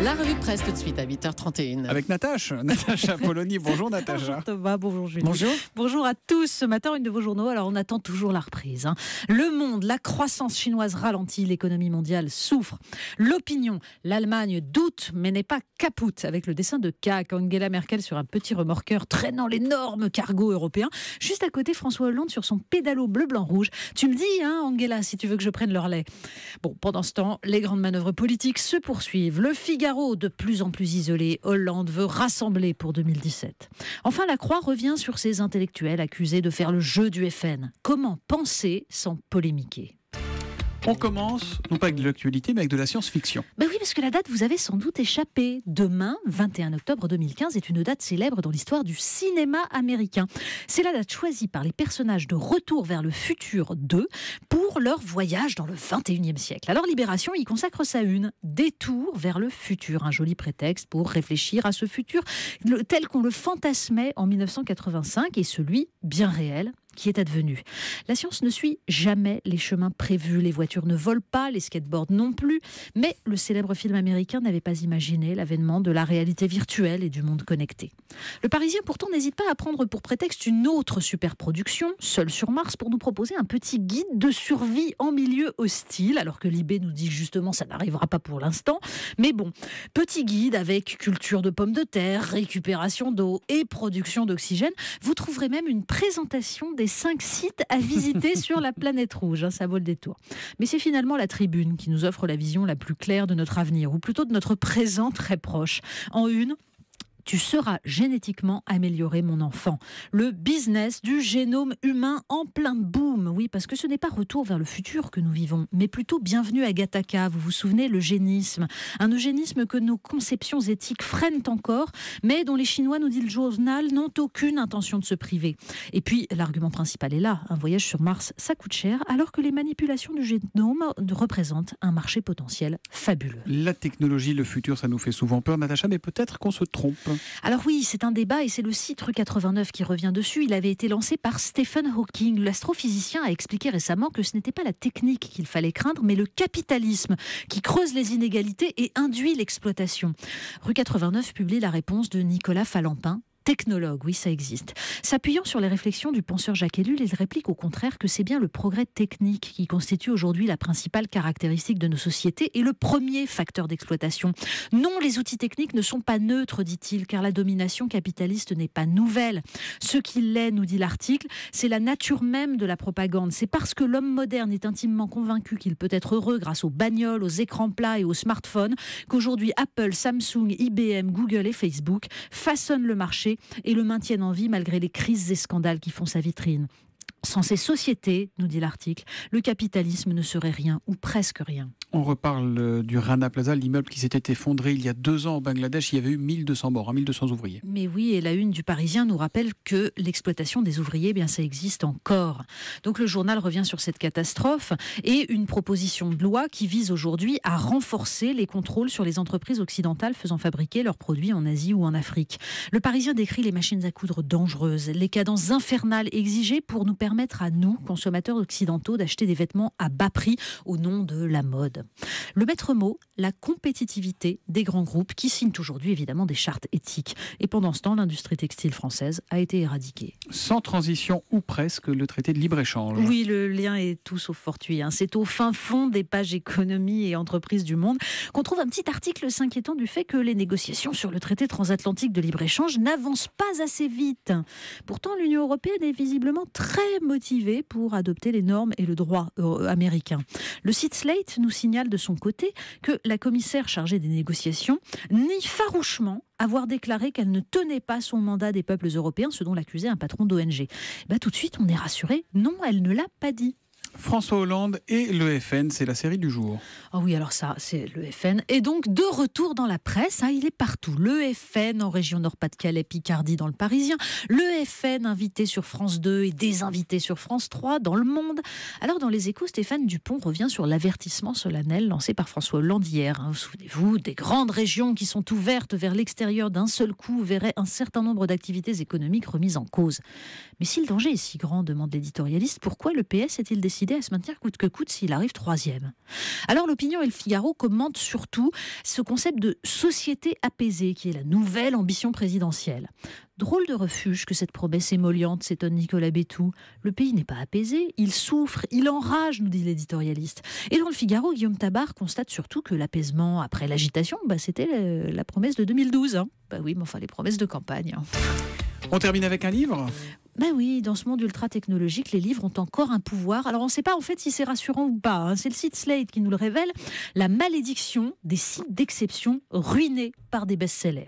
La revue de presse tout de suite à 8h31. Avec Natacha Polony. Bonjour Natacha. Bonjour Thomas, bonjour Julie. Bonjour. Bonjour à tous. Ce matin, une de vos journaux. Alors on attend toujours la reprise. Le Monde, la croissance chinoise ralentit, l'économie mondiale souffre. L'Opinion, l'Allemagne doute mais n'est pas capoute. Avec le dessin de CAC, Angela Merkel sur un petit remorqueur traînant l'énorme cargo européen. Juste à côté, François Hollande sur son pédalo bleu-blanc-rouge. Tu me dis, Angela, si tu veux que je prenne le relais. Bon, pendant ce temps, les grandes manœuvres politiques se poursuivent. Le Figaro, de plus en plus isolé, Hollande veut rassembler pour 2017. Enfin, la Croix revient sur ces intellectuels accusés de faire le jeu du FN. Comment penser sans polémiquer ? On commence, non pas avec de l'actualité, mais avec de la science-fiction. Ben oui, parce que la date vous avez sans doute échappé. Demain, 21 octobre 2015, est une date célèbre dans l'histoire du cinéma américain. C'est la date choisie par les personnages de Retour vers le futur 2 pour leur voyage dans le 21e siècle. Alors Libération y consacre sa une, Détour vers le futur. Un joli prétexte pour réfléchir à ce futur tel qu'on le fantasmait en 1985 et celui bien réel qui est advenu. La science ne suit jamais les chemins prévus. Les voitures ne volent pas, les skateboards non plus. Mais le célèbre film américain n'avait pas imaginé l'avènement de la réalité virtuelle et du monde connecté. Le Parisien pourtant n'hésite pas à prendre pour prétexte une autre superproduction, Seul sur Mars, pour nous proposer un petit guide de survie en milieu hostile, alors que Libé nous dit justement ça n'arrivera pas pour l'instant. Mais bon, petit guide avec culture de pommes de terre, récupération d'eau et production d'oxygène. Vous trouverez même une présentation des 5 sites à visiter sur la planète rouge, ça vaut le détour. Mais c'est finalement la Tribune qui nous offre la vision la plus claire de notre avenir, ou plutôt de notre présent très proche. En une, tu seras génétiquement amélioré, mon enfant. Le business du génome humain en plein boom. Oui, parce que ce n'est pas Retour vers le futur que nous vivons, mais plutôt Bienvenue à Gattaca. Vous vous souvenez, l'eugénisme. Un eugénisme que nos conceptions éthiques freinent encore, mais dont les Chinois, nous dit le journal, n'ont aucune intention de se priver. Et puis, l'argument principal est là. Un voyage sur Mars, ça coûte cher, alors que les manipulations du génome représentent un marché potentiel fabuleux. La technologie, le futur, ça nous fait souvent peur, Natacha, mais peut-être qu'on se trompe. Alors oui, c'est un débat et c'est le site Rue 89 qui revient dessus. Il avait été lancé par Stephen Hawking. L'astrophysicien a expliqué récemment que ce n'était pas la technique qu'il fallait craindre, mais le capitalisme qui creuse les inégalités et induit l'exploitation. Rue 89 publie la réponse de Nicolas Falampin, technologue, oui, ça existe. S'appuyant sur les réflexions du penseur Jacques Ellul, il réplique au contraire que c'est bien le progrès technique qui constitue aujourd'hui la principale caractéristique de nos sociétés et le premier facteur d'exploitation. Non, les outils techniques ne sont pas neutres, dit-il, car la domination capitaliste n'est pas nouvelle. Ce qui l'est, nous dit l'article, c'est la nature même de la propagande. C'est parce que l'homme moderne est intimement convaincu qu'il peut être heureux grâce aux bagnoles, aux écrans plats et aux smartphones qu'aujourd'hui Apple, Samsung, IBM, Google et Facebook façonnent le marché et le maintiennent en vie malgré les crises et scandales qui font sa vitrine. Sans ces sociétés, nous dit l'article, le capitalisme ne serait rien ou presque rien. On reparle du Rana Plaza, l'immeuble qui s'était effondré il y a 2 ans au Bangladesh. Il y avait eu 1200 morts, 1200 ouvriers. Mais oui, et la une du Parisien nous rappelle que l'exploitation des ouvriers, bien ça existe encore. Donc le journal revient sur cette catastrophe et une proposition de loi qui vise aujourd'hui à renforcer les contrôles sur les entreprises occidentales faisant fabriquer leurs produits en Asie ou en Afrique. Le Parisien décrit les machines à coudre dangereuses, les cadences infernales exigées pour nous permettre à nous, consommateurs occidentaux, d'acheter des vêtements à bas prix au nom de la mode. Le maître mot, la compétitivité des grands groupes qui signent aujourd'hui évidemment des chartes éthiques. Et pendant ce temps, l'industrie textile française a été éradiquée. Sans transition ou presque, le traité de libre-échange. Oui, le lien est tout sauf fortuit. C'est au fin fond des pages économie et entreprises du Monde qu'on trouve un petit article s'inquiétant du fait que les négociations sur le traité transatlantique de libre-échange n'avancent pas assez vite. Pourtant, l'Union européenne est visiblement très motivée pour adopter les normes et le droit américain. Le site Slate nous signale de son côté que la commissaire chargée des négociations nie farouchement avoir déclaré qu'elle ne tenait pas son mandat des peuples européens, ce dont l'accusait un patron d'ONG. Tout de suite, on est rassuré. Non, elle ne l'a pas dit. François Hollande et le FN, c'est la série du jour. Ah oui, alors ça, c'est le FN. Et donc, de retour dans la presse, il est partout. Le FN en région Nord-Pas-de-Calais, Picardie dans le Parisien. Le FN invité sur France 2 et désinvité sur France 3 dans Le Monde. Alors, dans les Échos, Stéphane Dupont revient sur l'avertissement solennel lancé par François Hollande hier. Vous souvenez-vous, des grandes régions qui sont ouvertes vers l'extérieur d'un seul coup verraient un certain nombre d'activités économiques remises en cause. Mais si le danger est si grand, demande l'éditorialiste, pourquoi le PS est-il décidé décidé à se maintenir coûte que coûte s'il arrive 3e. Alors l'Opinion et le Figaro commentent surtout ce concept de société apaisée qui est la nouvelle ambition présidentielle. Drôle de refuge que cette promesse émolliente, s'étonne Nicolas Bétou. Le pays n'est pas apaisé, il souffre, il enrage, nous dit l'éditorialiste. Et dans le Figaro, Guillaume Tabar constate surtout que l'apaisement après l'agitation, c'était la promesse de 2012. Hein. Oui, mais enfin les promesses de campagne. Hein. On termine avec un livre ? Ben oui, dans ce monde ultra-technologique, les livres ont encore un pouvoir. Alors on ne sait pas en fait si c'est rassurant ou pas. Hein. C'est le site Slate qui nous le révèle. La malédiction des sites d'exception ruinés par des best-sellers.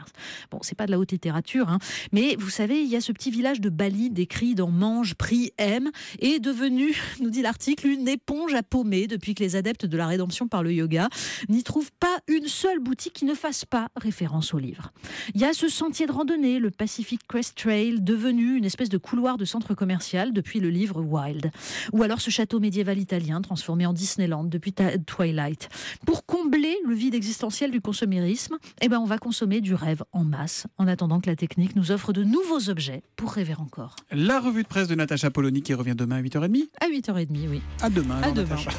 Bon, c'est pas de la haute littérature, hein, mais vous savez, il y a ce petit village de Bali décrit dans Mange, Prie, Aime, est devenu, nous dit l'article, une éponge à paumer depuis que les adeptes de la rédemption par le yoga n'y trouvent pas une seule boutique qui ne fasse pas référence au livre. Il y a ce sentier de randonnée, le Pacific Crest Trail, devenu une espèce de couloir de centre commercial depuis le livre Wild. Ou alors ce château médiéval italien transformé en Disneyland depuis Twilight. Pour combler le vide existentiel du consumérisme, on va consommer du rêve en masse, en attendant que la technique nous offre de nouveaux objets pour rêver encore. La revue de presse de Natacha Polony qui revient demain à 8h30. À 8h30, oui. À demain. À demain. Natacha.